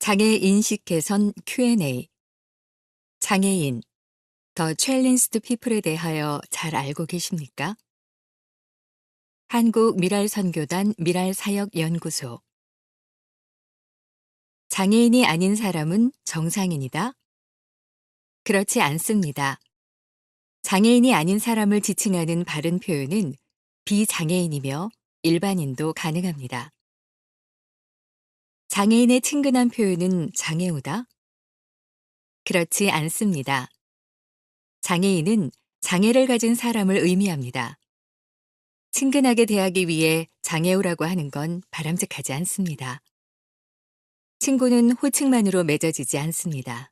장애 인식 개선 Q&A. 장애인, 더 챌린지드 피플에 대하여 잘 알고 계십니까? 한국미랄선교단 미랄사역연구소. 장애인이 아닌 사람은 정상인이다? 그렇지 않습니다. 장애인이 아닌 사람을 지칭하는 바른 표현은 비장애인이며 일반인도 가능합니다. 장애인의 친근한 표현은 장애우다? 그렇지 않습니다. 장애인은 장애를 가진 사람을 의미합니다. 친근하게 대하기 위해 장애우라고 하는 건 바람직하지 않습니다. 친구는 호칭만으로 맺어지지 않습니다.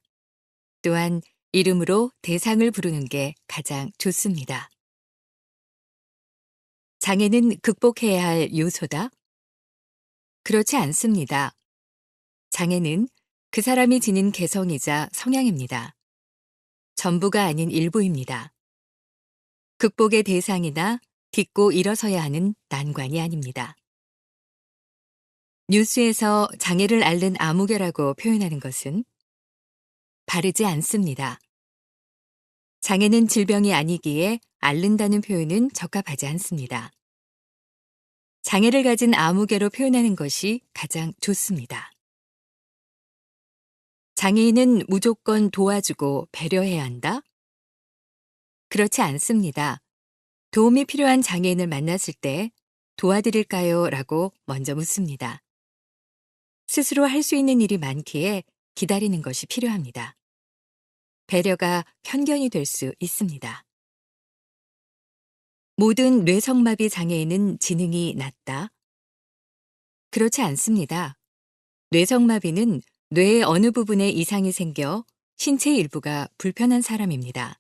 또한 이름으로 대상을 부르는 게 가장 좋습니다. 장애는 극복해야 할 요소다? 그렇지 않습니다. 장애는 그 사람이 지닌 개성이자 성향입니다. 전부가 아닌 일부입니다. 극복의 대상이나 딛고 일어서야 하는 난관이 아닙니다. 뉴스에서 장애를 앓는 아무개라고 표현하는 것은 바르지 않습니다. 장애는 질병이 아니기에 앓는다는 표현은 적합하지 않습니다. 장애를 가진 아무개로 표현하는 것이 가장 좋습니다. 장애인은 무조건 도와주고 배려해야 한다? 그렇지 않습니다. 도움이 필요한 장애인을 만났을 때 도와드릴까요? 라고 먼저 묻습니다. 스스로 할 수 있는 일이 많기에 기다리는 것이 필요합니다. 배려가 편견이 될 수 있습니다. 모든 뇌성마비 장애인은 지능이 낮다? 그렇지 않습니다. 뇌성마비는 뇌의 어느 부분에 이상이 생겨 신체 일부가 불편한 사람입니다.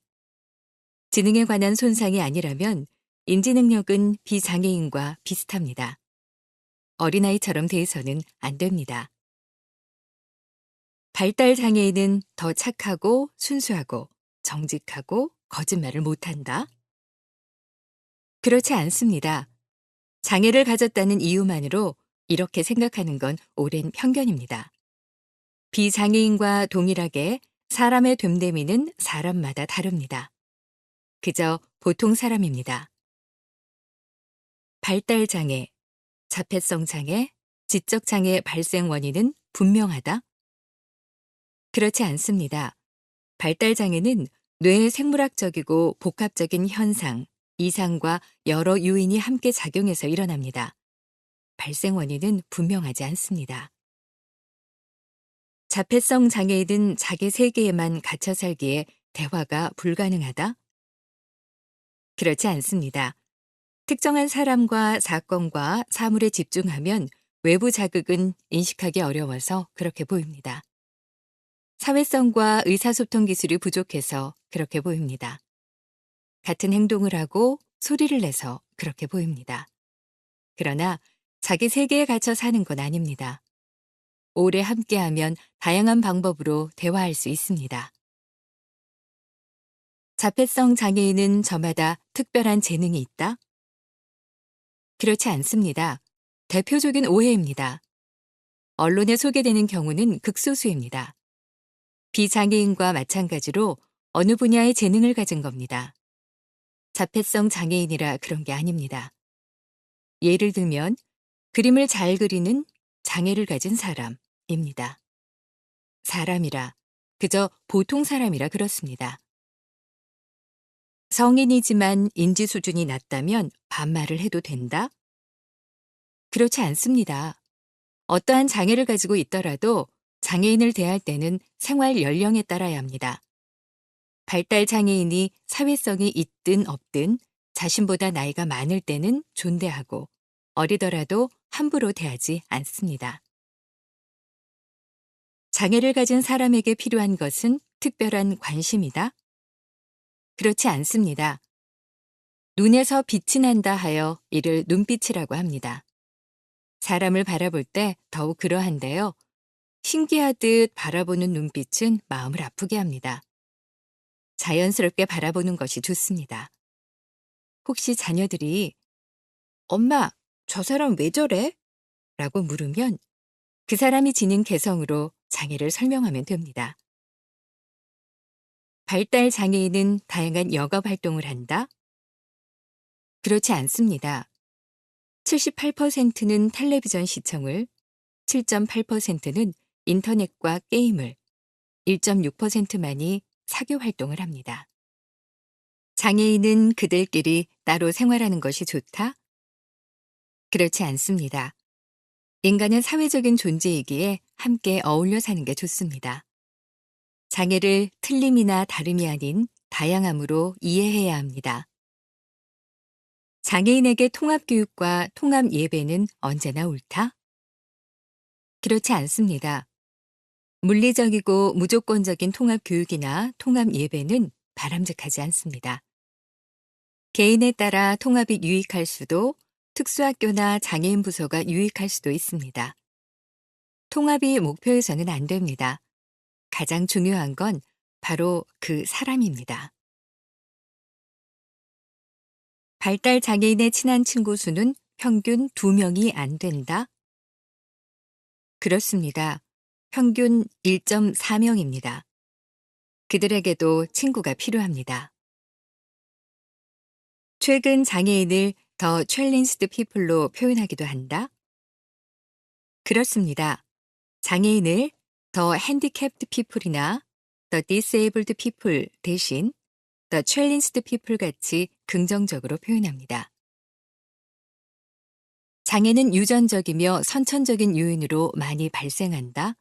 지능에 관한 손상이 아니라면 인지능력은 비장애인과 비슷합니다. 어린아이처럼 대해서는 안 됩니다. 발달장애인은 더 착하고 순수하고 정직하고 거짓말을 못한다? 그렇지 않습니다. 장애를 가졌다는 이유만으로 이렇게 생각하는 건 오랜 편견입니다. 비장애인과 동일하게 사람의 됨됨이는 사람마다 다릅니다. 그저 보통 사람입니다. 발달장애, 자폐성장애, 지적장애 발생 원인은 분명하다? 그렇지 않습니다. 발달장애는 뇌의 생물학적이고 복합적인 현상, 이상과 여러 요인이 함께 작용해서 일어납니다. 발생 원인은 분명하지 않습니다. 자폐성 장애인은 자기 세계에만 갇혀 살기에 대화가 불가능하다? 그렇지 않습니다. 특정한 사람과 사건과 사물에 집중하면 외부 자극은 인식하기 어려워서 그렇게 보입니다. 사회성과 의사소통 기술이 부족해서 그렇게 보입니다. 같은 행동을 하고 소리를 내서 그렇게 보입니다. 그러나 자기 세계에 갇혀 사는 건 아닙니다. 오래 함께하면 다양한 방법으로 대화할 수 있습니다. 자폐성 장애인은 저마다 특별한 재능이 있다? 그렇지 않습니다. 대표적인 오해입니다. 언론에 소개되는 경우는 극소수입니다. 비장애인과 마찬가지로 어느 분야의 재능을 가진 겁니다. 자폐성 장애인이라 그런 게 아닙니다. 예를 들면 그림을 잘 그리는 장애를 가진 사람입니다. 사람이라, 그저 보통 사람이라 그렇습니다. 성인이지만 인지 수준이 낮다면 반말을 해도 된다? 그렇지 않습니다. 어떠한 장애를 가지고 있더라도 장애인을 대할 때는 생활 연령에 따라야 합니다. 발달 장애인이 사회성이 있든 없든 자신보다 나이가 많을 때는 존대하고 어리더라도 함부로 대하지 않습니다. 장애를 가진 사람에게 필요한 것은 특별한 관심이다? 그렇지 않습니다. 눈에서 빛이 난다 하여 이를 눈빛이라고 합니다. 사람을 바라볼 때 더욱 그러한데요. 신기하듯 바라보는 눈빛은 마음을 아프게 합니다. 자연스럽게 바라보는 것이 좋습니다. 혹시 자녀들이 엄마, 저 사람 왜 저래? 라고 물으면 그 사람이 지닌 개성으로 장애를 설명하면 됩니다. 발달 장애인은 다양한 여가 활동을 한다? 그렇지 않습니다. 78%는 텔레비전 시청을, 7.8%는 인터넷과 게임을, 1.6%만이 사교 활동을 합니다. 장애인은 그들끼리 따로 생활하는 것이 좋다? 그렇지 않습니다. 인간은 사회적인 존재이기에 함께 어울려 사는 게 좋습니다. 장애를 틀림이나 다름이 아닌 다양함으로 이해해야 합니다. 장애인에게 통합교육과 통합예배는 언제나 옳다? 그렇지 않습니다. 물리적이고 무조건적인 통합교육이나 통합예배는 바람직하지 않습니다. 개인에 따라 통합이 유익할 수도, 특수학교나 장애인 부서가 유익할 수도 있습니다. 통합이 목표에서는 안 됩니다. 가장 중요한 건 바로 그 사람입니다. 발달 장애인의 친한 친구 수는 평균 2명이 안 된다? 그렇습니다. 평균 1.4명입니다. 그들에게도 친구가 필요합니다. 최근 장애인을 더 챌린지드 피플로 표현하기도 한다? 그렇습니다. 장애인을 더 핸디캡드 피플이나 더 디세이블드 피플 대신 더 챌린지드 피플 같이 긍정적으로 표현합니다. 장애는 유전적이며 선천적인 요인으로 많이 발생한다?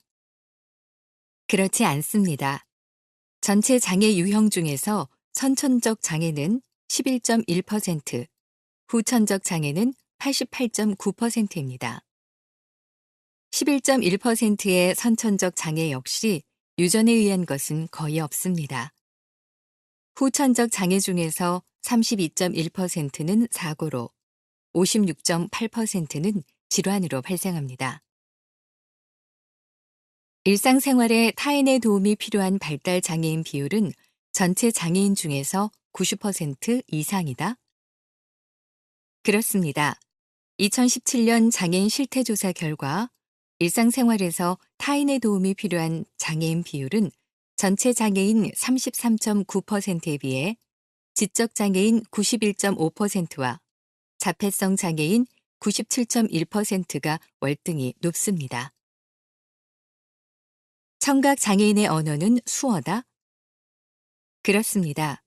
그렇지 않습니다. 전체 장애 유형 중에서 선천적 장애는 11.1%, 후천적 장애는 88.9%입니다. 11.1%의 선천적 장애 역시 유전에 의한 것은 거의 없습니다. 후천적 장애 중에서 32.1%는 사고로, 56.8%는 질환으로 발생합니다. 일상생활에 타인의 도움이 필요한 발달 장애인 비율은 전체 장애인 중에서 90% 이상이다? 그렇습니다. 2017년 장애인 실태조사 결과 일상생활에서 타인의 도움이 필요한 장애인 비율은 전체 장애인 33.9%에 비해 지적 장애인 91.5%와 자폐성 장애인 97.1%가 월등히 높습니다. 청각 장애인의 언어는 수어다? 그렇습니다.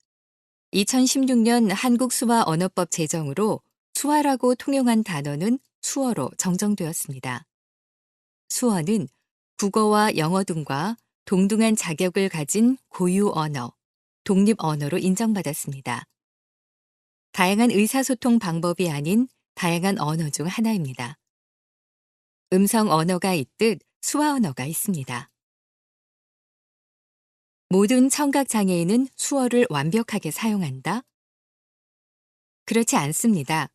2016년 한국수화언어법 제정으로 수화라고 통용한 단어는 수어로 정정되었습니다. 수어는 국어와 영어 등과 동등한 자격을 가진 고유 언어, 독립 언어로 인정받았습니다. 다양한 의사소통 방법이 아닌 다양한 언어 중 하나입니다. 음성 언어가 있듯 수화 언어가 있습니다. 모든 청각 장애인은 수어를 완벽하게 사용한다? 그렇지 않습니다.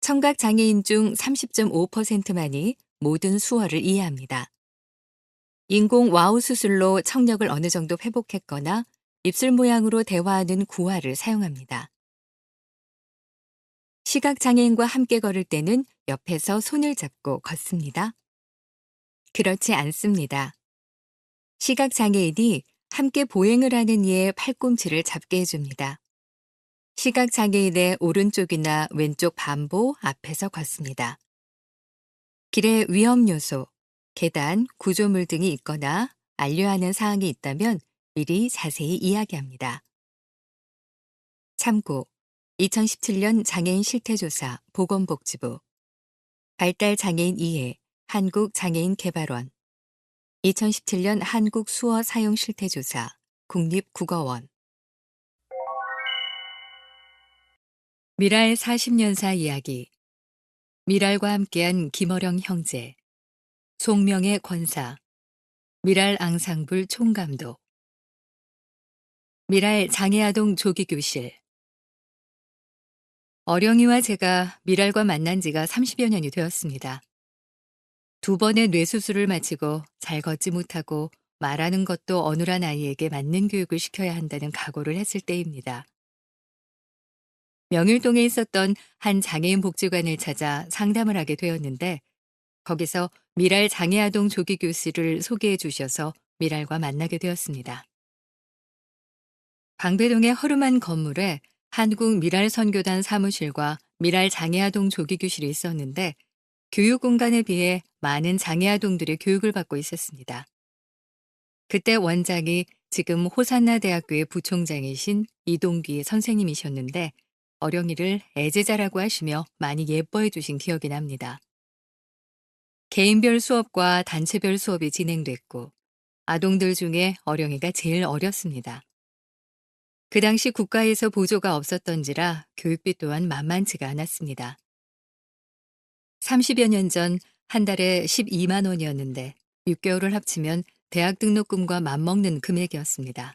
청각 장애인 중 30.5%만이 모든 수어를 이해합니다. 인공 와우 수술로 청력을 어느 정도 회복했거나 입술 모양으로 대화하는 구화를 사용합니다. 시각 장애인과 함께 걸을 때는 옆에서 손을 잡고 걷습니다. 그렇지 않습니다. 시각 장애인이 함께 보행을 하는 이의 팔꿈치를 잡게 해줍니다. 시각 장애인의 오른쪽이나 왼쪽 반보 앞에서 걷습니다. 길에 위험 요소, 계단, 구조물 등이 있거나 알려야 하는 사항이 있다면 미리 자세히 이야기합니다. 참고 2017년 장애인 실태조사 보건복지부 발달 장애인 이해 한국장애인 개발원 2017년 한국수어 사용 실태조사 국립국어원 미랄 40년사 이야기 미랄과 함께한 김어령 형제 송명의 권사 미랄 앙상블 총감독 미랄 장애아동 조기교실 어령이와 제가 미랄과 만난 지가 30여 년이 되었습니다. 2번의 뇌수술을 마치고 잘 걷지 못하고 말하는 것도 어눌한 아이에게 맞는 교육을 시켜야 한다는 각오를 했을 때입니다. 명일동에 있었던 한 장애인 복지관을 찾아 상담을 하게 되었는데 거기서 미랄 장애아동 조기 교실을 소개해 주셔서 미랄과 만나게 되었습니다. 방배동의 허름한 건물에 한국 미랄 선교단 사무실과 미랄 장애아동 조기 교실이 있었는데 교육 공간에 비해 많은 장애아동들이 교육을 받고 있었습니다. 그때 원장이 지금 호산나 대학교의 부총장이신 이동기 선생님이셨는데 어령이를 애제자라고 하시며 많이 예뻐해 주신 기억이 납니다. 개인별 수업과 단체별 수업이 진행됐고 아동들 중에 어령이가 제일 어렸습니다. 그 당시 국가에서 보조가 없었던지라 교육비 또한 만만치가 않았습니다. 30여 년 전 한 달에 12만 원이었는데 6개월을 합치면 대학 등록금과 맞먹는 금액이었습니다.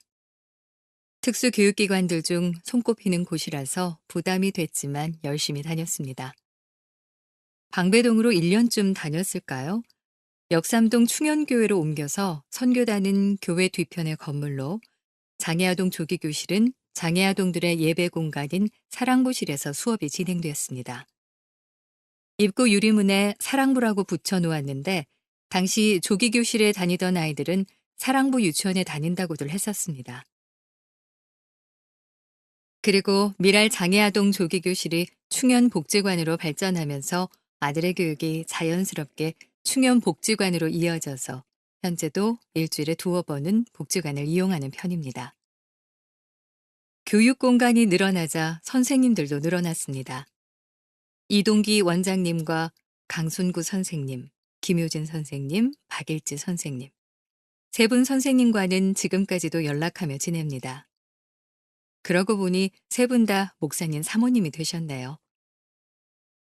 특수교육기관들 중 손꼽히는 곳이라서 부담이 됐지만 열심히 다녔습니다. 방배동으로 1년쯤 다녔을까요? 역삼동 충현교회로 옮겨서 선교단은 교회 뒤편의 건물로 장애아동 조기교실은 장애아동들의 예배 공간인 사랑부실에서 수업이 진행되었습니다. 입구 유리문에 사랑부라고 붙여놓았는데 당시 조기교실에 다니던 아이들은 사랑부 유치원에 다닌다고들 했었습니다. 그리고 미랄 장애아동 조기교실이 충현복지관으로 발전하면서 아들의 교육이 자연스럽게 충현복지관으로 이어져서 현재도 일주일에 2번은 복지관을 이용하는 편입니다. 교육 공간이 늘어나자 선생님들도 늘어났습니다. 이동기 원장님과 강순구 선생님, 김효진 선생님, 박일지 선생님. 세 분 선생님과는 지금까지도 연락하며 지냅니다. 그러고 보니 세 분 다 목사님 사모님이 되셨네요.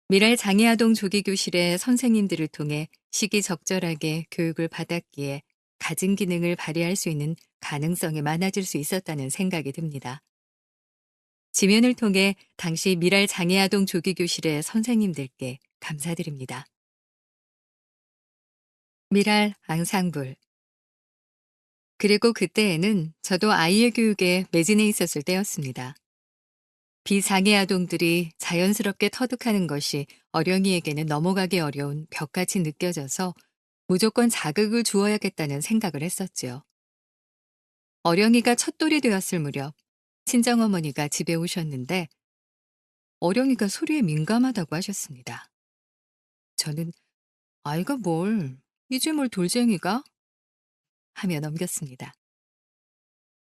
미랄 장애아동 조기교실의 선생님들을 통해 시기적절하게 교육을 받았기에 가진 기능을 발휘할 수 있는 가능성이 많아질 수 있었다는 생각이 듭니다. 지면을 통해 당시 미랄 장애아동 조기교실의 선생님들께 감사드립니다. 미랄 앙상블. 그리고 그때에는 저도 아이의 교육에 매진해 있었을 때였습니다. 비장애 아동들이 자연스럽게 터득하는 것이 어령이에게는 넘어가기 어려운 벽같이 느껴져서 무조건 자극을 주어야겠다는 생각을 했었지요. 어령이가 첫돌이 되었을 무렵 친정어머니가 집에 오셨는데 어령이가 소리에 민감하다고 하셨습니다. 저는 아이가 뭘, 이제 뭘 돌쟁이가? 하며 넘겼습니다.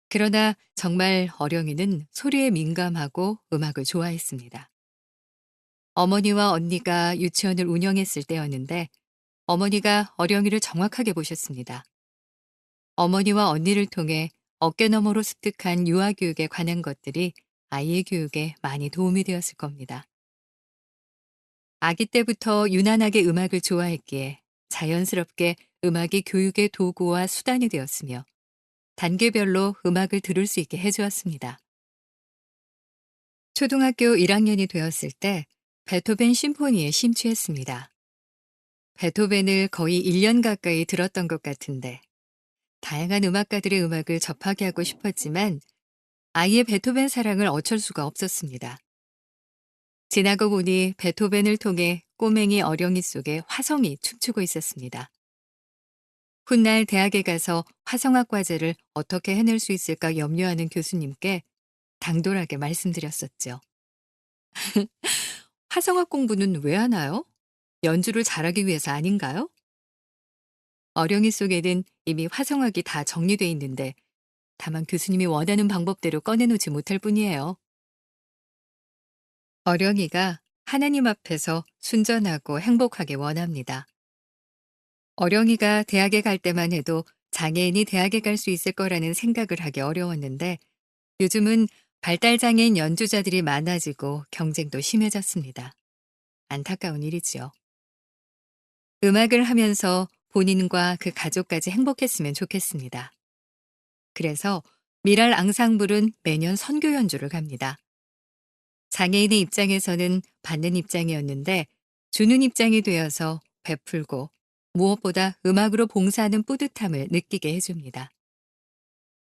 그러나 정말 어령이는 소리에 민감하고 음악을 좋아했습니다. 어머니와 언니가 유치원을 운영했을 때였는데 어머니가 어령이를 정확하게 보셨습니다. 어머니와 언니를 통해 어깨너머로 습득한 유아교육에 관한 것들이 아이의 교육에 많이 도움이 되었을 겁니다. 아기 때부터 유난하게 음악을 좋아했기에 자연스럽게 음악이 교육의 도구와 수단이 되었으며 단계별로 음악을 들을 수 있게 해주었습니다. 초등학교 1학년이 되었을 때 베토벤 심포니에 심취했습니다. 베토벤을 거의 1년 가까이 들었던 것 같은데 다양한 음악가들의 음악을 접하게 하고 싶었지만 아이의 베토벤 사랑을 어쩔 수가 없었습니다. 지나고 보니 베토벤을 통해 꼬맹이 어령이 속에 화성이 춤추고 있었습니다. 훗날 대학에 가서 화성학 과제를 어떻게 해낼 수 있을까 염려하는 교수님께 당돌하게 말씀드렸었죠. 화성학 공부는 왜 하나요? 연주를 잘하기 위해서 아닌가요? 어령이 속에는 이미 화성학이 다 정리돼 있는데 다만 교수님이 원하는 방법대로 꺼내놓지 못할 뿐이에요. 어령이가 하나님 앞에서 순전하고 행복하게 원합니다. 어령이가 대학에 갈 때만 해도 장애인이 대학에 갈 수 있을 거라는 생각을 하기 어려웠는데 요즘은 발달장애인 연주자들이 많아지고 경쟁도 심해졌습니다. 안타까운 일이지요. 음악을 하면서 본인과 그 가족까지 행복했으면 좋겠습니다. 그래서 미랄 앙상블은 매년 선교 연주를 갑니다. 장애인의 입장에서는 받는 입장이었는데 주는 입장이 되어서 베풀고 무엇보다 음악으로 봉사하는 뿌듯함을 느끼게 해줍니다.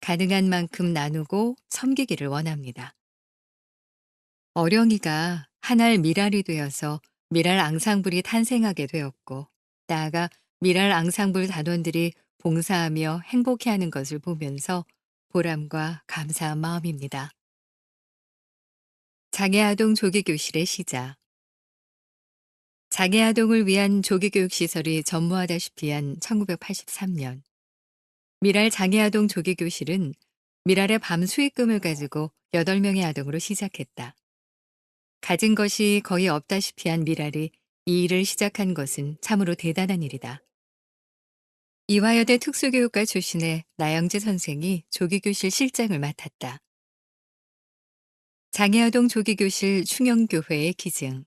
가능한 만큼 나누고 섬기기를 원합니다. 어령이가 한 알 미랄이 되어서 미랄 앙상블이 탄생하게 되었고 나아가 미랄 앙상블 단원들이 봉사하며 행복해하는 것을 보면서 보람과 감사한 마음입니다. 장애아동 조기교실의 시작. 장애아동을 위한 조기교육 시설이 전무하다시피 한 1983년, 미랄 장애아동 조기교실은 미랄의 밤 수익금을 가지고 8명의 아동으로 시작했다. 가진 것이 거의 없다시피 한 미랄이 이 일을 시작한 것은 참으로 대단한 일이다. 이화여대 특수교육과 출신의 나영재 선생이 조기교실 실장을 맡았다. 장애아동 조기교실 충영교회의 기증.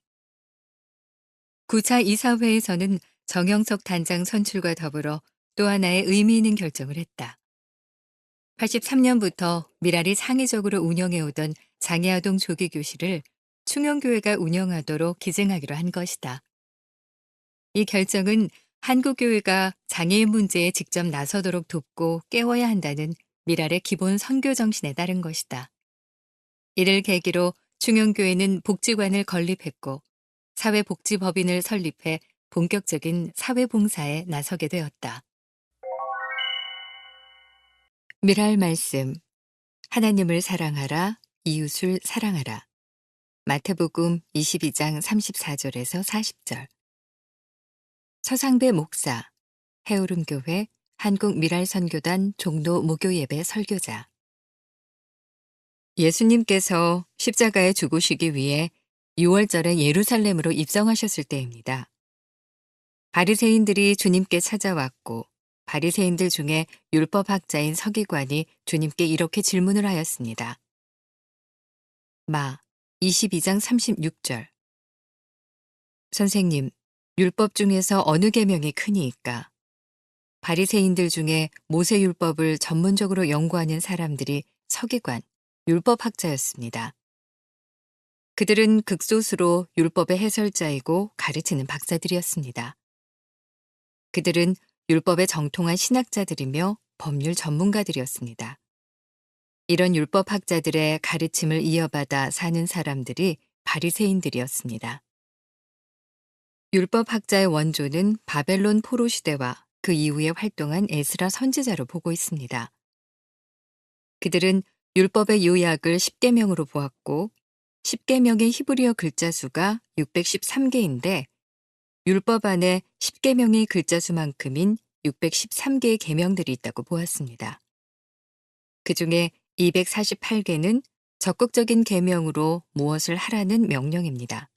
9차 이사회에서는 정영석 단장 선출과 더불어 또 하나의 의미 있는 결정을 했다. 83년부터 미랄이 창의적으로 운영해오던 장애아동 조기교실을 충영교회가 운영하도록 기증하기로 한 것이다. 이 결정은 한국교회가 장애인 문제에 직접 나서도록 돕고 깨워야 한다는 미랄의 기본 선교 정신에 따른 것이다. 이를 계기로 충영교회는 복지관을 건립했고 사회복지법인을 설립해 본격적인 사회봉사에 나서게 되었다. 미랄 말씀. 하나님을 사랑하라, 이웃을 사랑하라. 마태복음 22장 34절에서 40절. 서상배 목사, 해오름교회 한국미랄선교단 종로 목요예배 설교자. 예수님께서 십자가에 죽으시기 위해 6월절에 예루살렘으로 입성하셨을 때입니다. 바리새인들이 주님께 찾아왔고 바리새인들 중에 율법학자인 서기관이 주님께 이렇게 질문을 하였습니다. 마 22장 36절. 선생님, 율법 중에서 어느 계명이 크니이까? 바리새인들 중에 모세율법을 전문적으로 연구하는 사람들이 서기관, 율법학자였습니다. 그들은 극소수로 율법의 해설자이고 가르치는 박사들이었습니다. 그들은 율법에 정통한 신학자들이며 법률 전문가들이었습니다. 이런 율법학자들의 가르침을 이어받아 사는 사람들이 바리새인들이었습니다. 율법학자의 원조는 바벨론 포로 시대와 그 이후에 활동한 에스라 선지자로 보고 있습니다. 그들은 율법의 요약을 10계명으로 보았고 10계명의 히브리어 글자 수가 613개인데 율법 안에 10계명의 글자 수만큼인 613개의 계명들이 있다고 보았습니다. 그 중에 248개는 적극적인 계명으로 무엇을 하라는 명령입니다.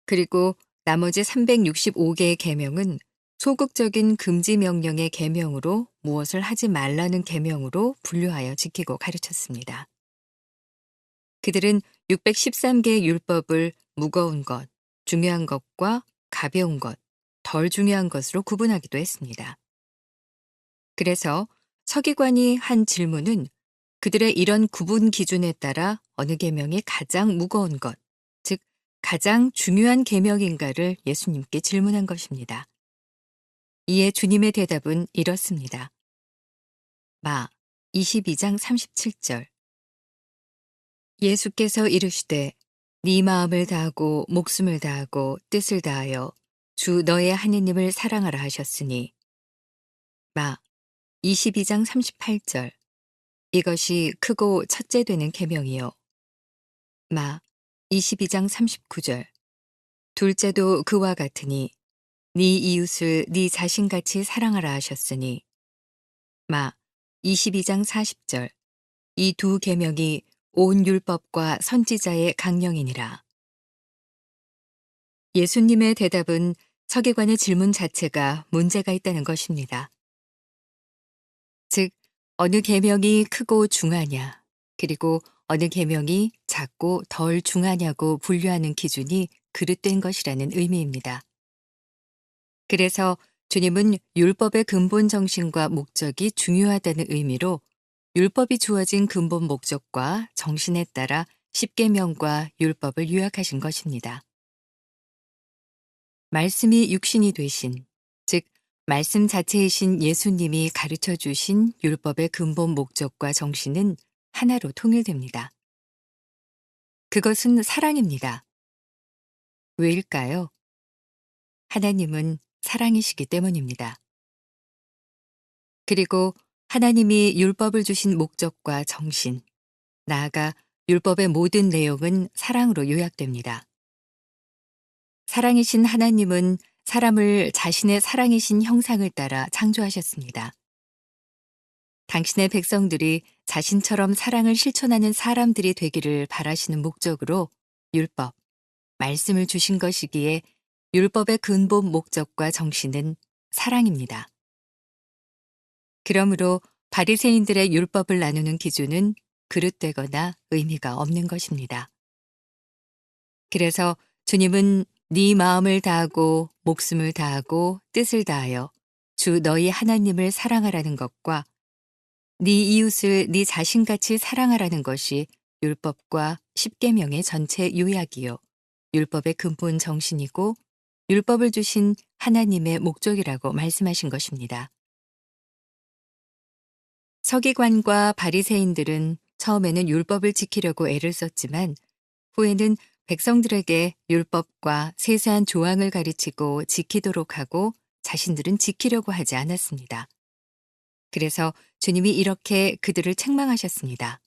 그리고 나머지 365개의 계명은 소극적인 금지 명령의 계명으로 무엇을 하지 말라는 계명으로 분류하여 지키고 가르쳤습니다. 그들은 613개의 율법을 무거운 것, 중요한 것과 가벼운 것, 덜 중요한 것으로 구분하기도 했습니다. 그래서 서기관이 한 질문은 그들의 이런 구분 기준에 따라 어느 계명이 가장 무거운 것, 즉 가장 중요한 계명인가를 예수님께 질문한 것입니다. 이에 주님의 대답은 이렇습니다. 마 22장 37절. 예수께서 이르시되 네 마음을 다하고 목숨을 다하고 뜻을 다하여 주 너의 하느님을 사랑하라 하셨으니 마 22장 38절. 이것이 크고 첫째 되는 계명이요 마 22장 39절. 둘째도 그와 같으니 네 이웃을 네 자신같이 사랑하라 하셨으니 마 22장 40절. 이 두 계명이 온 율법과 선지자의 강령이니라. 예수님의 대답은 서기관의 질문 자체가 문제가 있다는 것입니다. 즉 어느 계명이 크고 중하냐, 그리고 어느 계명이 작고 덜 중하냐고 분류하는 기준이 그릇된 것이라는 의미입니다. 그래서 주님은 율법의 근본 정신과 목적이 중요하다는 의미로 율법이 주어진 근본 목적과 정신에 따라 십계명과 율법을 요약하신 것입니다. 말씀이 육신이 되신, 즉 말씀 자체이신 예수님이 가르쳐 주신 율법의 근본 목적과 정신은 하나로 통일됩니다. 그것은 사랑입니다. 왜일까요? 하나님은 사랑이시기 때문입니다. 그리고 하나님이 율법을 주신 목적과 정신, 나아가 율법의 모든 내용은 사랑으로 요약됩니다. 사랑이신 하나님은 사람을 자신의 사랑이신 형상을 따라 창조하셨습니다. 당신의 백성들이 자신처럼 사랑을 실천하는 사람들이 되기를 바라시는 목적으로 율법, 말씀을 주신 것이기에 율법의 근본 목적과 정신은 사랑입니다. 그러므로 바리새인들의 율법을 나누는 기준은 그릇되거나 의미가 없는 것입니다. 그래서 주님은 네 마음을 다하고 목숨을 다하고 뜻을 다하여 주 너희 하나님을 사랑하라는 것과 네 이웃을 네 자신같이 사랑하라는 것이 율법과 십계명의 전체 요약이요 율법의 근본 정신이고 율법을 주신 하나님의 목적이라고 말씀하신 것입니다. 서기관과 바리새인들은 처음에는 율법을 지키려고 애를 썼지만 후에는 백성들에게 율법과 세세한 조항을 가르치고 지키도록 하고 자신들은 지키려고 하지 않았습니다. 그래서 주님이 이렇게 그들을 책망하셨습니다.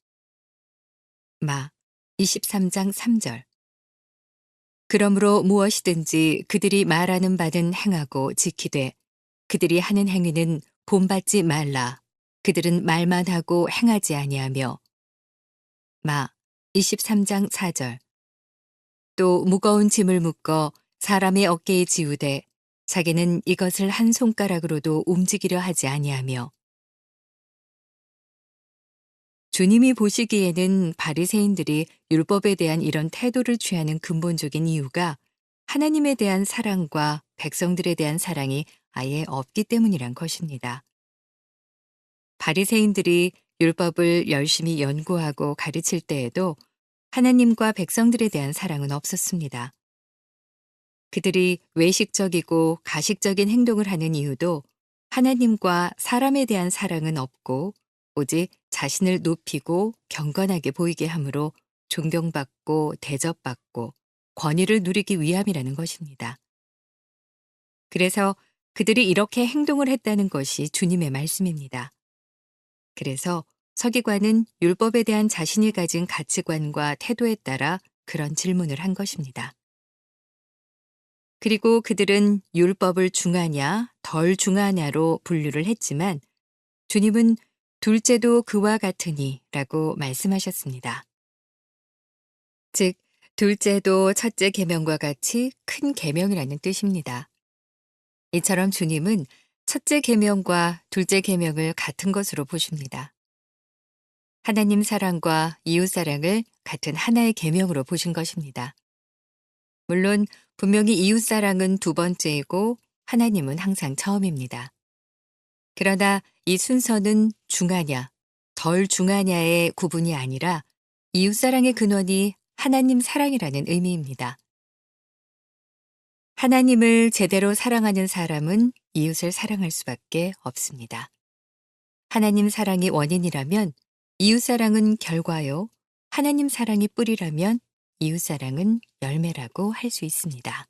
마 23장 3절. 그러므로 무엇이든지 그들이 말하는 바는 행하고 지키되 그들이 하는 행위는 본받지 말라. 그들은 말만 하고 행하지 아니하며. 마 23장 4절. 또 무거운 짐을 묶어 사람의 어깨에 지우되 자기는 이것을 한 손가락으로도 움직이려 하지 아니하며. 주님이 보시기에는 바리새인들이 율법에 대한 이런 태도를 취하는 근본적인 이유가 하나님에 대한 사랑과 백성들에 대한 사랑이 아예 없기 때문이란 것입니다. 바리새인들이 율법을 열심히 연구하고 가르칠 때에도 하나님과 백성들에 대한 사랑은 없었습니다. 그들이 외식적이고 가식적인 행동을 하는 이유도 하나님과 사람에 대한 사랑은 없고 오직 자신을 높이고 경건하게 보이게 함으로 존경받고 대접받고 권위를 누리기 위함이라는 것입니다. 그래서 그들이 이렇게 행동을 했다는 것이 주님의 말씀입니다. 그래서 서기관은 율법에 대한 자신이 가진 가치관과 태도에 따라 그런 질문을 한 것입니다. 그리고 그들은 율법을 중하냐, 덜 중하냐로 분류를 했지만 주님은 둘째도 그와 같으니 라고 말씀하셨습니다. 즉, 둘째도 첫째 계명과 같이 큰 계명이라는 뜻입니다. 이처럼 주님은 첫째 계명과 둘째 계명을 같은 것으로 보십니다. 하나님 사랑과 이웃 사랑을 같은 하나의 계명으로 보신 것입니다. 물론 분명히 이웃 사랑은 두 번째이고 하나님은 항상 처음입니다. 그러나 이 순서는 중하냐, 덜 중하냐의 구분이 아니라 이웃 사랑의 근원이 하나님 사랑이라는 의미입니다. 하나님을 제대로 사랑하는 사람은 이웃을 사랑할 수밖에 없습니다. 하나님 사랑이 원인이라면 이웃 사랑은 결과요, 하나님 사랑이 뿌리라면 이웃 사랑은 열매라고 할 수 있습니다.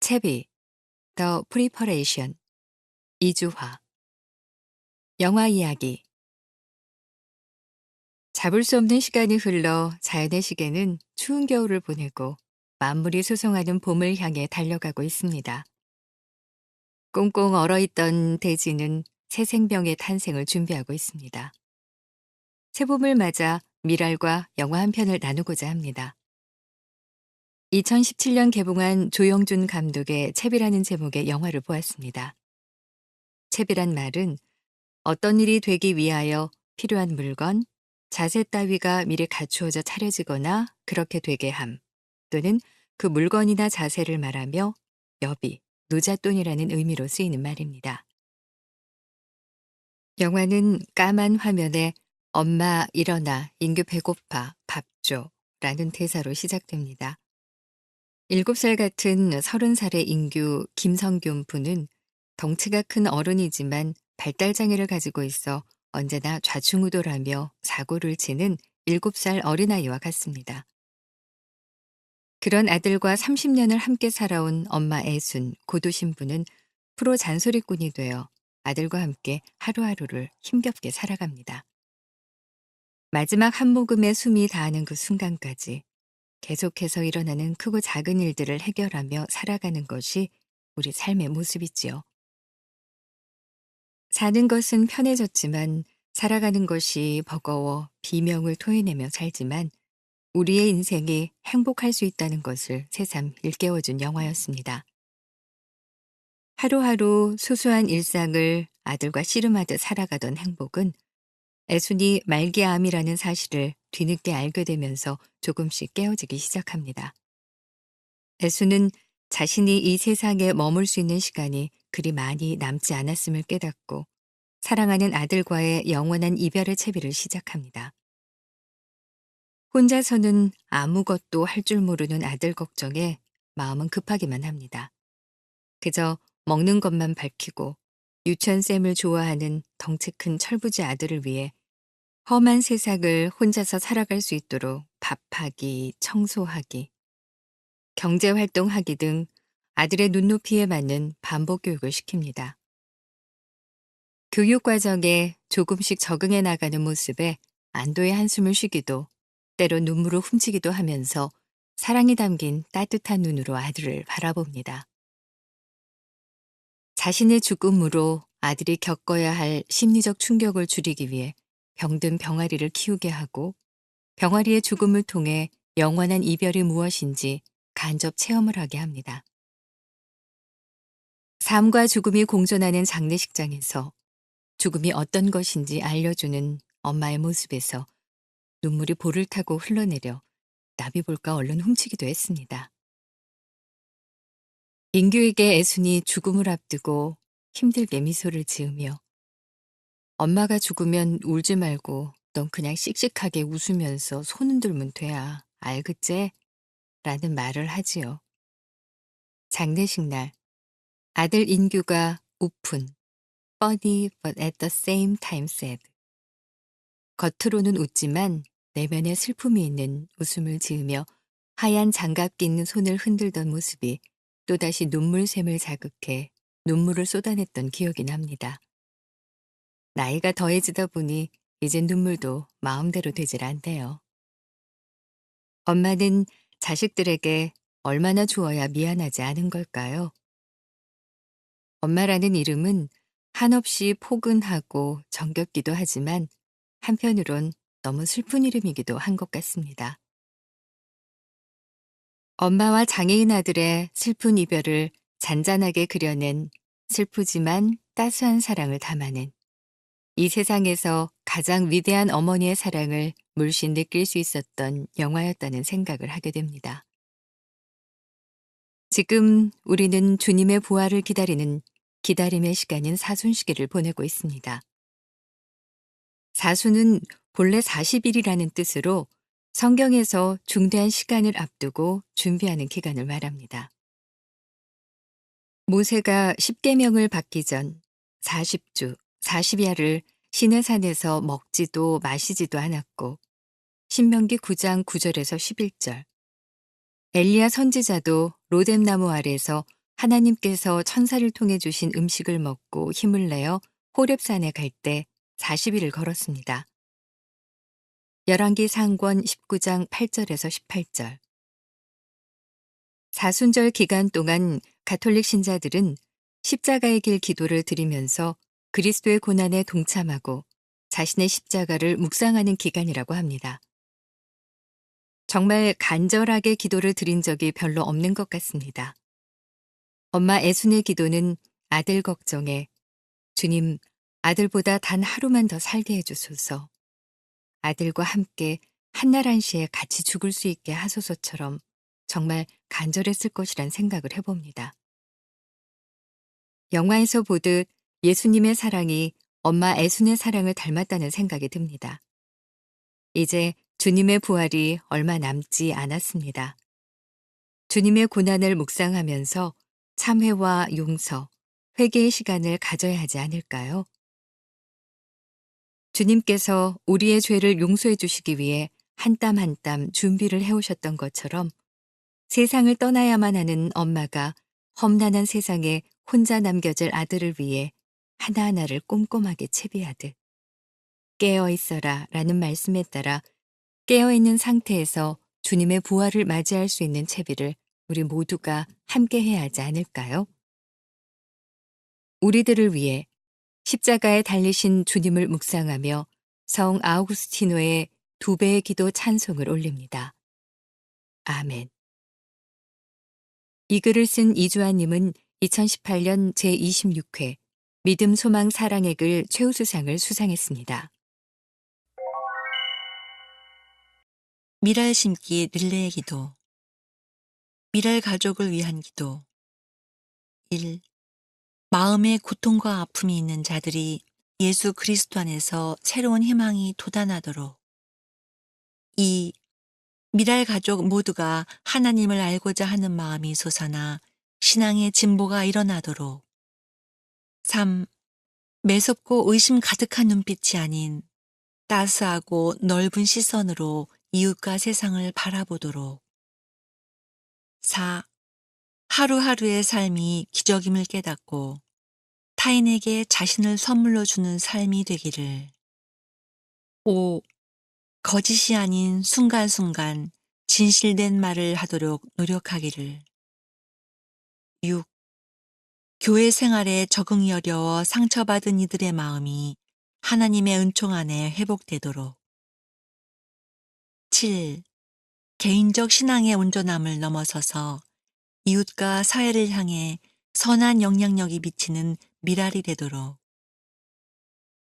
채비, The Preparation, 이주화. 영화 이야기. 잡을 수 없는 시간이 흘러 자연의 시계는 추운 겨울을 보내고 만물이 소송하는 봄을 향해 달려가고 있습니다. 꽁꽁 얼어있던 대지는 새 생명의 탄생을 준비하고 있습니다. 새봄을 맞아 미랄과 영화 한 편을 나누고자 합니다. 2017년 개봉한 조영준 감독의 채비라는 제목의 영화를 보았습니다. 채비란 말은 어떤 일이 되기 위하여 필요한 물건, 자세 따위가 미리 갖추어져 차려지거나 그렇게 되게 함, 또는 그 물건이나 자세를 말하며 여비, 노잣돈이라는 의미로 쓰이는 말입니다. 영화는 까만 화면에 엄마 일어나 인규 배고파 밥 줘 라는 대사로 시작됩니다. 7살 같은 30살의 인규 김성균 부는 덩치가 큰 어른이지만 발달장애를 가지고 있어 언제나 좌충우돌하며 사고를 치는 7살 어린아이와 같습니다. 그런 아들과 30년을 함께 살아온 엄마 애순, 고도 신부는 프로 잔소리꾼이 되어 아들과 함께 하루하루를 힘겹게 살아갑니다. 마지막 한 모금의 숨이 닿는 그 순간까지 계속해서 일어나는 크고 작은 일들을 해결하며 살아가는 것이 우리 삶의 모습이지요. 사는 것은 편해졌지만 살아가는 것이 버거워 비명을 토해내며 살지만 우리의 인생이 행복할 수 있다는 것을 새삼 일깨워준 영화였습니다. 하루하루 소소한 일상을 아들과 씨름하듯 살아가던 행복은 애순이 말기암이라는 사실을 뒤늦게 알게 되면서 조금씩 깨어지기 시작합니다. 애순은 자신이 이 세상에 머물 수 있는 시간이 그리 많이 남지 않았음을 깨닫고 사랑하는 아들과의 영원한 이별의 채비를 시작합니다. 혼자서는 아무것도 할 줄 모르는 아들 걱정에 마음은 급하기만 합니다. 그저 먹는 것만 밝히고 유치원쌤을 좋아하는 덩치 큰 철부지 아들을 위해 험한 세상을 혼자서 살아갈 수 있도록 밥하기, 청소하기, 경제활동하기 등 아들의 눈높이에 맞는 반복 교육을 시킵니다. 교육 과정에 조금씩 적응해 나가는 모습에 안도의 한숨을 쉬기도 때로 눈물을 훔치기도 하면서 사랑이 담긴 따뜻한 눈으로 아들을 바라봅니다. 자신의 죽음으로 아들이 겪어야 할 심리적 충격을 줄이기 위해 병든 병아리를 키우게 하고 병아리의 죽음을 통해 영원한 이별이 무엇인지 간접 체험을 하게 합니다. 삶과 죽음이 공존하는 장례식장에서 죽음이 어떤 것인지 알려주는 엄마의 모습에서 눈물이 볼을 타고 흘러내려 나비 볼까 얼른 훔치기도 했습니다. 인규에게 애순이 죽음을 앞두고 힘들게 미소를 지으며 엄마가 죽으면 울지 말고 넌 그냥 씩씩하게 웃으면서 손 흔들면 돼야 알겠지? 라는 말을 하지요. 장례식 날 아들 인규가 오픈, funny but at the same time sad. 겉으로는 웃지만 내면에 슬픔이 있는 웃음을 지으며 하얀 장갑 낀 손을 흔들던 모습이 또다시 눈물샘을 자극해 눈물을 쏟아냈던 기억이 납니다. 나이가 더해지다 보니 이젠 눈물도 마음대로 되질 않대요. 엄마는 자식들에게 얼마나 주어야 미안하지 않은 걸까요? 엄마라는 이름은 한없이 포근하고 정겹기도 하지만 한편으론 너무 슬픈 이름이기도 한 것 같습니다. 엄마와 장애인 아들의 슬픈 이별을 잔잔하게 그려낸 슬프지만 따스한 사랑을 담아낸 이 세상에서 가장 위대한 어머니의 사랑을 물씬 느낄 수 있었던 영화였다는 생각을 하게 됩니다. 지금 우리는 주님의 부활을 기다리는 기다림의 시간인 사순시기를 보내고 있습니다. 사순은 본래 40일이라는 뜻으로 성경에서 중대한 시간을 앞두고 준비하는 기간을 말합니다. 모세가 십계명을 받기 전 40주, 40야를 시내산에서 먹지도 마시지도 않았고 신명기 9장 9절에서 11절 엘리야 선지자도 로뎀나무 아래에서 하나님께서 천사를 통해 주신 음식을 먹고 힘을 내어 호렙산에 갈 때 40일을 걸었습니다. 열왕기 상권 19장 8절에서 18절 사순절 기간 동안 가톨릭 신자들은 십자가의 길 기도를 드리면서 그리스도의 고난에 동참하고 자신의 십자가를 묵상하는 기간이라고 합니다. 정말 간절하게 기도를 드린 적이 별로 없는 것 같습니다. 엄마 애순의 기도는 아들 걱정에 주님, 아들보다 단 하루만 더 살게 해주소서. 아들과 함께 한날 한시에 같이 죽을 수 있게 하소서처럼 정말 간절했을 것이란 생각을 해봅니다. 영화에서 보듯 예수님의 사랑이 엄마 애순의 사랑을 닮았다는 생각이 듭니다. 이제 주님의 부활이 얼마 남지 않았습니다. 주님의 고난을 묵상하면서 참회와 용서, 회개의 시간을 가져야 하지 않을까요? 주님께서 우리의 죄를 용서해 주시기 위해 한 땀 한 땀 준비를 해오셨던 것처럼 세상을 떠나야만 하는 엄마가 험난한 세상에 혼자 남겨질 아들을 위해 하나하나를 꼼꼼하게 채비하듯 깨어 있어라 라는 말씀에 따라 깨어 있는 상태에서 주님의 부활을 맞이할 수 있는 채비를 우리 모두가 함께 해야 하지 않을까요? 우리들을 위해 십자가에 달리신 주님을 묵상하며 성 아우구스티노의 2배의 기도 찬송을 올립니다. 아멘. 이 글을 쓴 이주아님은 2018년 제26회 믿음, 소망, 사랑의 글 최우수상을 수상했습니다. 미랄 심기 릴레이 기도. 미랄 가족을 위한 기도. 1. 마음의 고통과 아픔이 있는 자들이 예수 그리스도 안에서 새로운 희망이 돋아나도록. 2. 미랄 가족 모두가 하나님을 알고자 하는 마음이 솟아나 신앙의 진보가 일어나도록. 3. 매섭고 의심 가득한 눈빛이 아닌 따스하고 넓은 시선으로 이웃과 세상을 바라보도록. 4. 하루하루의 삶이 기적임을 깨닫고 타인에게 자신을 선물로 주는 삶이 되기를. 5. 거짓이 아닌 순간순간 진실된 말을 하도록 노력하기를. 6. 교회 생활에 적응이 어려워 상처받은 이들의 마음이 하나님의 은총 안에 회복되도록. 7. 개인적 신앙의 온전함을 넘어서서 이웃과 사회를 향해 선한 영향력이 미치는 미랄이 되도록.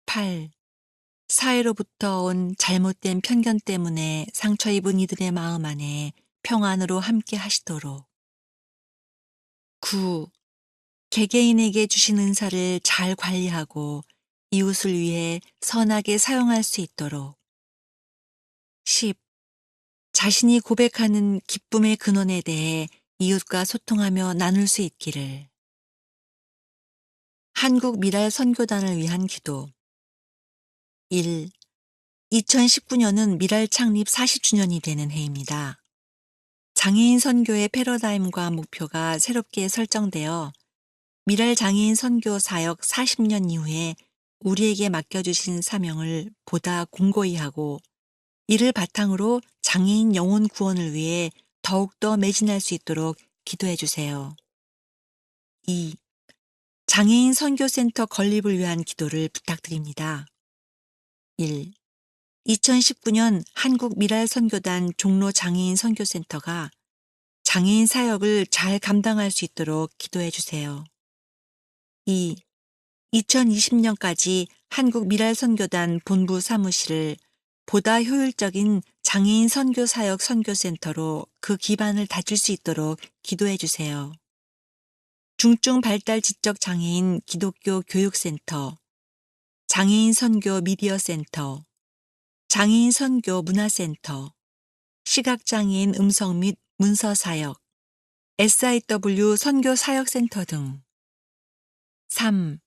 8. 사회로부터 온 잘못된 편견 때문에 상처 입은 이들의 마음 안에 평안으로 함께 하시도록. 9. 개개인에게 주신 은사를 잘 관리하고 이웃을 위해 선하게 사용할 수 있도록. 10. 자신이 고백하는 기쁨의 근원에 대해 이웃과 소통하며 나눌 수 있기를. 한국 미랄 선교단을 위한 기도. 1. 2019년은 미랄 창립 40주년이 되는 해입니다. 장애인 선교의 패러다임과 목표가 새롭게 설정되어 미랄 장애인 선교 사역 40년 이후에 우리에게 맡겨주신 사명을 보다 공고히 하고 이를 바탕으로 장애인 영혼 구원을 위해 더욱더 매진할 수 있도록 기도해 주세요. 2. 장애인 선교센터 건립을 위한 기도를 부탁드립니다. 1. 2019년 한국 미랄 선교단 종로 장애인 선교센터가 장애인 사역을 잘 감당할 수 있도록 기도해 주세요. 2. 2020년까지 한국 미랄 선교단 본부 사무실을 보다 효율적인 장애인 선교 사역 선교센터로 그 기반을 다질 수 있도록 기도해 주세요. 중증 발달 지적 장애인 기독교 교육센터, 장애인 선교 미디어 센터, 장애인 선교 문화센터, 시각장애인 음성 및 문서 사역, SIW 선교 사역센터 등. 3.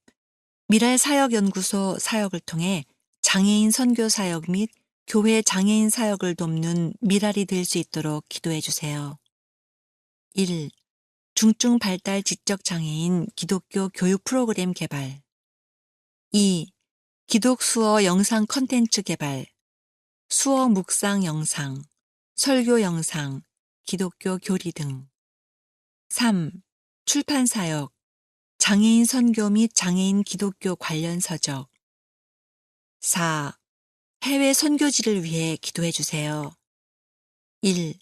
미랄 사역연구소 사역을 통해 장애인 선교 사역 및 교회 장애인 사역을 돕는 미랄이 될 수 있도록 기도해 주세요. 1. 중증 발달 지적 장애인 기독교 교육 프로그램 개발. 2. 기독 수어 영상 컨텐츠 개발, 수어 묵상 영상, 설교 영상, 기독교 교리 등. 3. 출판 사역, 장애인 선교 및 장애인 기독교 관련 서적. 4. 해외 선교지를 위해 기도해 주세요. 1.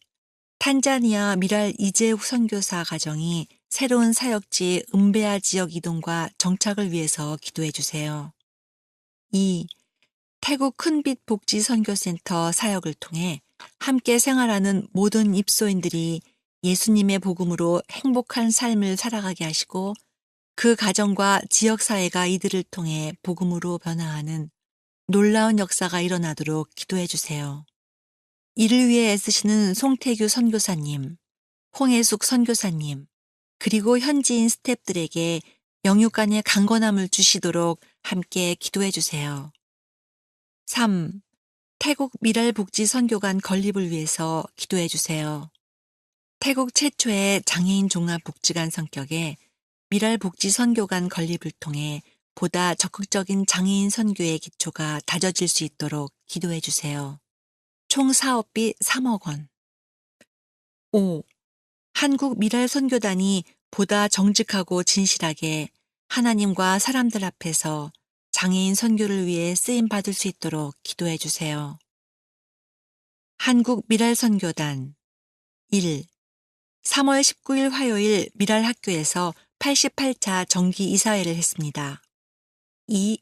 탄자니아 미랄 이재욱 선교사 가정이 새로운 사역지 음베아 지역 이동과 정착을 위해서 기도해 주세요. 2. 태국 큰빛 복지 선교센터 사역을 통해 함께 생활하는 모든 입소인들이 예수님의 복음으로 행복한 삶을 살아가게 하시고 그 가정과 지역사회가 이들을 통해 복음으로 변화하는 놀라운 역사가 일어나도록 기도해 주세요. 이를 위해 애쓰시는 송태규 선교사님, 홍혜숙 선교사님, 그리고 현지인 스태프들에게 영육간의 강건함을 주시도록 함께 기도해 주세요. 3. 태국 미랄 복지 선교관 건립을 위해서 기도해 주세요. 태국 최초의 장애인 종합복지관 성격의 미랄복지 선교관 건립을 통해 보다 적극적인 장애인 선교의 기초가 다져질 수 있도록 기도해 주세요. 총 사업비 3억 원. 5. 한국 미랄 선교단이 보다 정직하고 진실하게 하나님과 사람들 앞에서 장애인 선교를 위해 쓰임 받을 수 있도록 기도해 주세요. 한국 미랄 선교단 1. 3월 19일 화요일 미랄 학교에서 88차 정기 이사회를 했습니다. 2.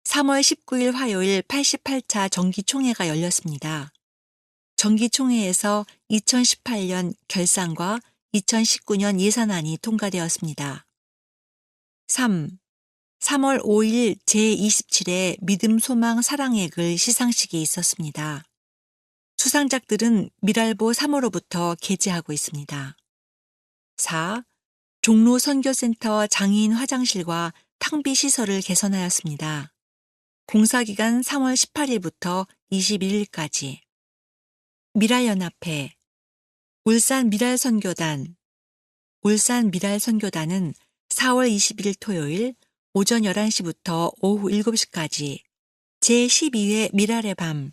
3월 19일 화요일 88차 정기총회가 열렸습니다. 정기총회에서 2018년 결산과 2019년 예산안이 통과되었습니다. 3. 3월 5일 제27회 믿음, 소망, 사랑의 글 시상식이 있었습니다. 수상작들은 미랄보 3호로부터 게재하고 있습니다. 4. 종로 선교센터 장애인 화장실과 탕비 시설을 개선하였습니다. 공사기간 3월 18일부터 21일까지. 미랄연합회, 울산 미랄선교단. 울산 미랄선교단은 4월 20일 토요일 오전 11시부터 오후 7시까지 제12회 미랄의 밤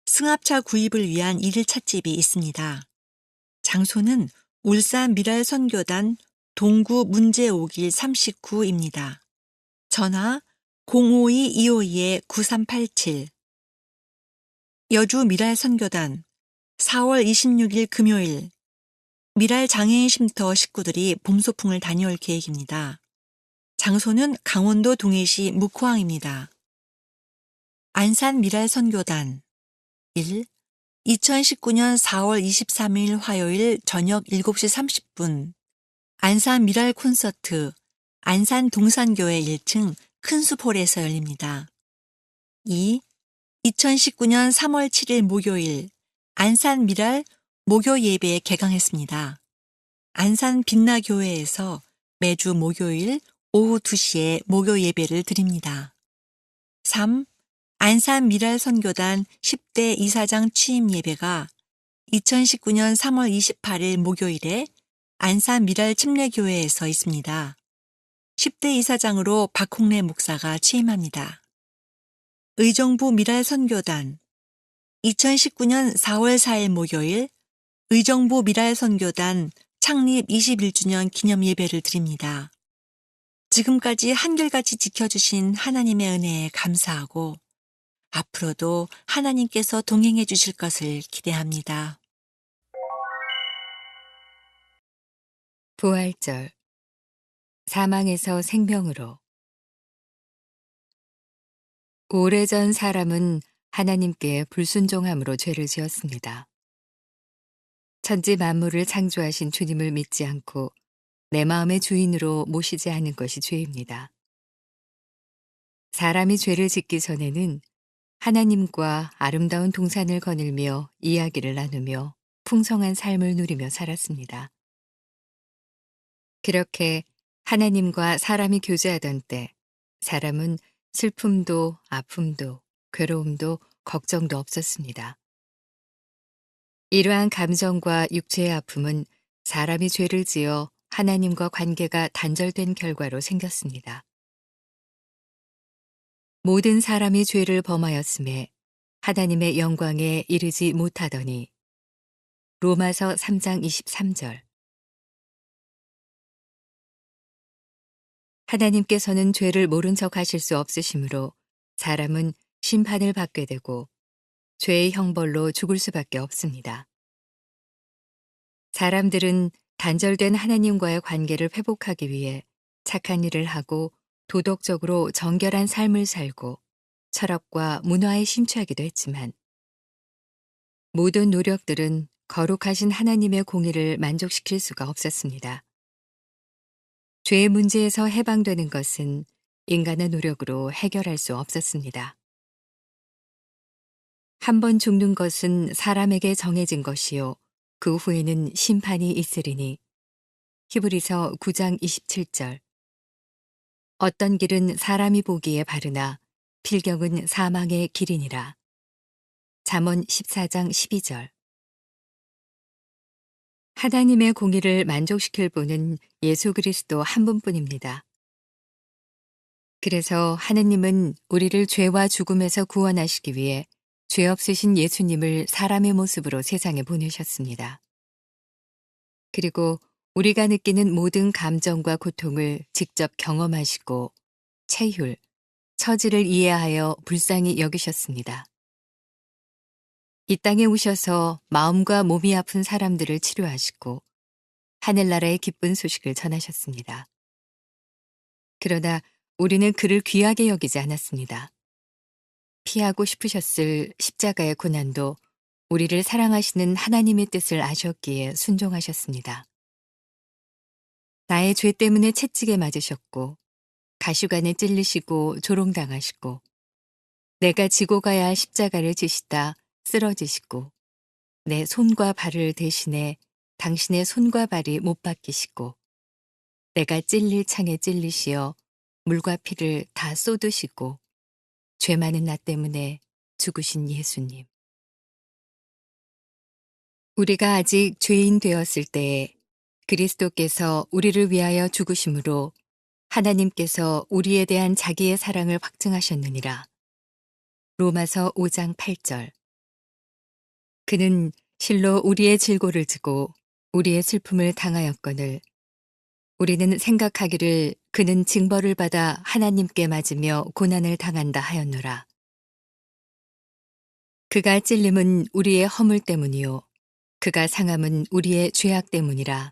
승합차 구입을 위한 1일 찻집이 있습니다. 장소는 울산 미랄선교단 동구 문제오길 39입니다. 전화 052-252-9387. 여주 미랄선교단 4월 26일 금요일 미랄 장애인 쉼터 식구들이 봄소풍을 다녀올 계획입니다. 장소는 강원도 동해시 묵호항입니다. 안산 미랄 선교단 1. 2019년 4월 23일 화요일 저녁 7시 30분 안산 미랄 콘서트 안산 동산교회 1층 큰숲홀에서 열립니다. 2. 2019년 3월 7일 목요일 안산 미랄 목요 예배 개강했습니다. 안산 빛나교회에서 매주 목요일 오후 2시에 목요 예배를 드립니다. 3. 안산 미랄 선교단 10대 이사장 취임 예배가 2019년 3월 28일 목요일에 안산 미랄 침례교회에서 있습니다. 10대 이사장으로 박홍래 목사가 취임합니다. 의정부 미랄 선교단 2019년 4월 4일 목요일 의정부 미랄 선교단 창립 21주년 기념 예배를 드립니다. 지금까지 한결같이 지켜주신 하나님의 은혜에 감사하고 앞으로도 하나님께서 동행해 주실 것을 기대합니다. 부활절 사망에서 생명으로. 오래전 사람은 하나님께 불순종함으로 죄를 지었습니다. 천지 만물을 창조하신 주님을 믿지 않고 내 마음의 주인으로 모시지 않은 것이 죄입니다. 사람이 죄를 짓기 전에는 하나님과 아름다운 동산을 거닐며 이야기를 나누며 풍성한 삶을 누리며 살았습니다. 그렇게 하나님과 사람이 교제하던 때 사람은 슬픔도 아픔도 괴로움도 걱정도 없었습니다. 이러한 감정과 육체의 아픔은 사람이 죄를 지어 하나님과 관계가 단절된 결과로 생겼습니다. 모든 사람이 죄를 범하였음에 하나님의 영광에 이르지 못하더니 로마서 3장 23절. 하나님께서는 죄를 모른 척 하실 수 없으시므로 사람은 심판을 받게 되고 죄의 형벌로 죽을 수밖에 없습니다. 사람들은 단절된 하나님과의 관계를 회복하기 위해 착한 일을 하고 도덕적으로 정결한 삶을 살고 철학과 문화에 심취하기도 했지만 모든 노력들은 거룩하신 하나님의 공의를 만족시킬 수가 없었습니다. 죄의 문제에서 해방되는 것은 인간의 노력으로 해결할 수 없었습니다. 한 번 죽는 것은 사람에게 정해진 것이요 그 후에는 심판이 있으리니 히브리서 9장 27절. 어떤 길은 사람이 보기에 바르나 필경은 사망의 길이니라. 잠언 14장 12절. 하나님의 공의를 만족시킬 분은 예수 그리스도 한 분뿐입니다. 그래서 하느님은 우리를 죄와 죽음에서 구원하시기 위해 죄 없으신 예수님을 사람의 모습으로 세상에 보내셨습니다. 그리고 우리가 느끼는 모든 감정과 고통을 직접 경험하시고 체휼, 처지를 이해하여 불쌍히 여기셨습니다. 이 땅에 오셔서 마음과 몸이 아픈 사람들을 치료하시고 하늘나라의 기쁜 소식을 전하셨습니다. 그러나 우리는 그를 귀하게 여기지 않았습니다. 피하고 싶으셨을 십자가의 고난도 우리를 사랑하시는 하나님의 뜻을 아셨기에 순종하셨습니다. 나의 죄 때문에 채찍에 맞으셨고 가시관에 찔리시고 조롱당하시고 내가 지고 가야 할 십자가를 지시다 쓰러지시고 내 손과 발을 대신해 당신의 손과 발이 못 박히시고 내가 찔릴 창에 찔리시어 물과 피를 다 쏟으시고 죄 많은 나 때문에 죽으신 예수님. 우리가 아직 죄인 되었을 때에 그리스도께서 우리를 위하여 죽으심으로 하나님께서 우리에 대한 자기의 사랑을 확증하셨느니라. 로마서 5장 8절. 그는 실로 우리의 질고를 지고 우리의 슬픔을 당하였거늘 우리는 생각하기를 그는 징벌을 받아 하나님께 맞으며 고난을 당한다 하였노라. 그가 찔림은 우리의 허물 때문이요 그가 상함은 우리의 죄악 때문이라.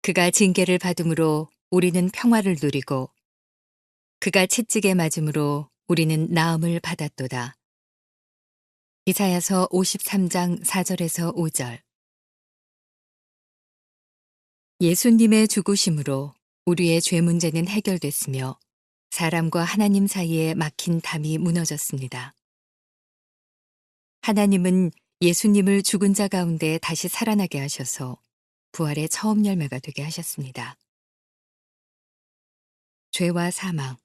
그가 징계를 받음으로 우리는 평화를 누리고 그가 채찍에 맞음으로 우리는 나음을 받았도다. 이사야서 53장 4절에서 5절. 예수님의 죽으심으로 우리의 죄 문제는 해결됐으며 사람과 하나님 사이에 막힌 담이 무너졌습니다. 하나님은 예수님을 죽은 자 가운데 다시 살아나게 하셔서 부활의 처음 열매가 되게 하셨습니다. 죄와 사망,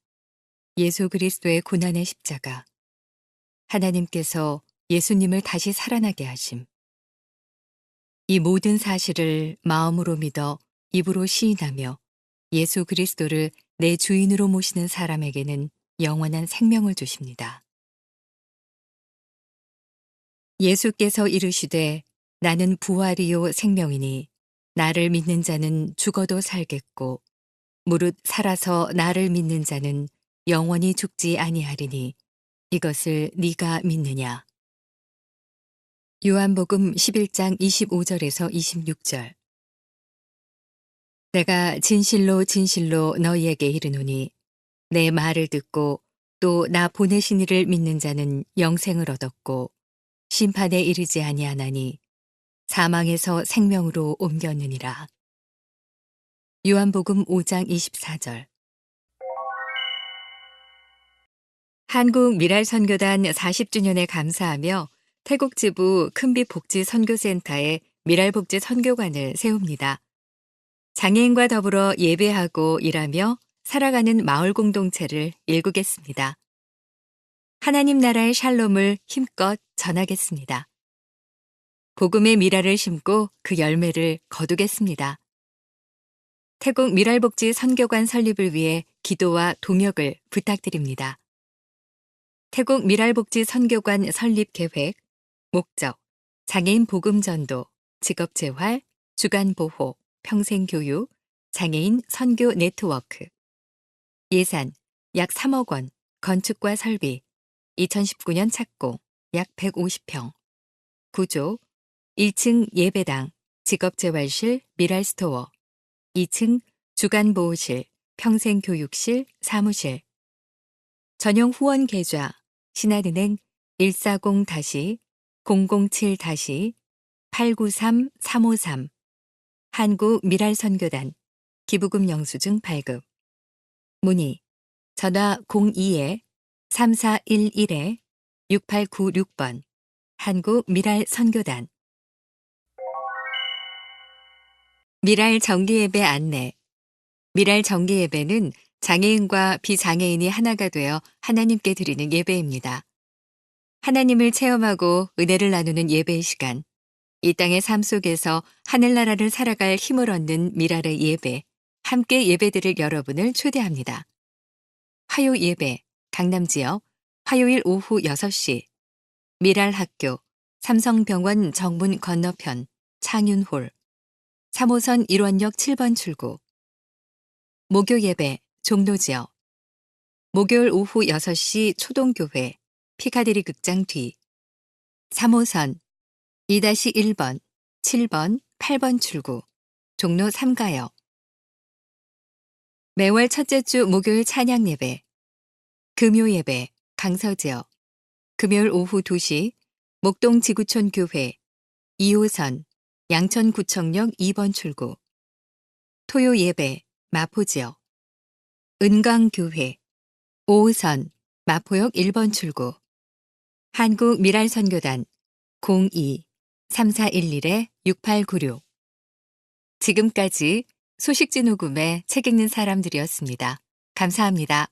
예수 그리스도의 고난의 십자가, 하나님께서 예수님을 다시 살아나게 하심. 이 모든 사실을 마음으로 믿어 입으로 시인하며 예수 그리스도를 내 주인으로 모시는 사람에게는 영원한 생명을 주십니다. 예수께서 이르시되 나는 부활이요 생명이니 나를 믿는 자는 죽어도 살겠고 무릇 살아서 나를 믿는 자는 영원히 죽지 아니하리니 이것을 네가 믿느냐. 요한복음 11장 25절에서 26절. 내가 진실로 진실로 너희에게 이르노니 내 말을 듣고 또 나 보내신 이를 믿는 자는 영생을 얻었고 심판에 이르지 아니하나니 사망에서 생명으로 옮겼느니라. 요한복음 5장 24절. 한국 미랄선교단 40주년에 감사하며 태국 지부 큰빛복지 선교센터에 미랄복지 선교관을 세웁니다. 장애인과 더불어 예배하고 일하며 살아가는 마을 공동체를 일구겠습니다. 하나님 나라의 샬롬을 힘껏 전하겠습니다. 복음의 미랄을 심고 그 열매를 거두겠습니다. 태국 미랄복지 선교관 설립을 위해 기도와 동역을 부탁드립니다. 태국 미랄복지 선교관 설립 계획, 목적, 장애인 복음전도, 직업재활, 주간보호, 평생교육, 장애인 선교 네트워크. 예산, 약 3억 원, 건축과 설비, 2019년 착공, 약 150평. 구조, 1층 예배당, 직업재활실, 미랄스토어, 2층 주간보호실, 평생교육실, 사무실. 전용 후원 계좌, 신한은행 140-007-893-353 한국미랄선교단 기부금 영수증 발급. 문의 전화 02-3411-6896번 한국미랄선교단. 미랄 정기예배 안내. 미랄 정기예배는 장애인과 비장애인이 하나가 되어 하나님께 드리는 예배입니다. 하나님을 체험하고 은혜를 나누는 예배의 시간. 이 땅의 삶 속에서 하늘나라를 살아갈 힘을 얻는 미랄의 예배, 함께 예배드릴 여러분을 초대합니다. 화요 예배, 강남 지역, 화요일 오후 6시, 미랄 학교, 삼성병원 정문 건너편, 창윤홀, 3호선 1원역 7번 출구. 목요 예배, 종로 지역, 목요일 오후 6시 초동교회, 피카디리 극장 뒤, 3호선 2-1번, 7번, 8번 출구, 종로 3가역. 매월 첫째 주 목요일 찬양 예배, 금요 예배, 강서 지역, 금요일 오후 2시, 목동 지구촌 교회, 2호선, 양천구청역 2번 출구, 토요 예배, 마포 지역, 은광교회, 5호선, 마포역 1번 출구, 한국 미랄 선교단 02-3411-6896. 지금까지 소식지 녹음의 책 읽는 사람들이었습니다. 감사합니다.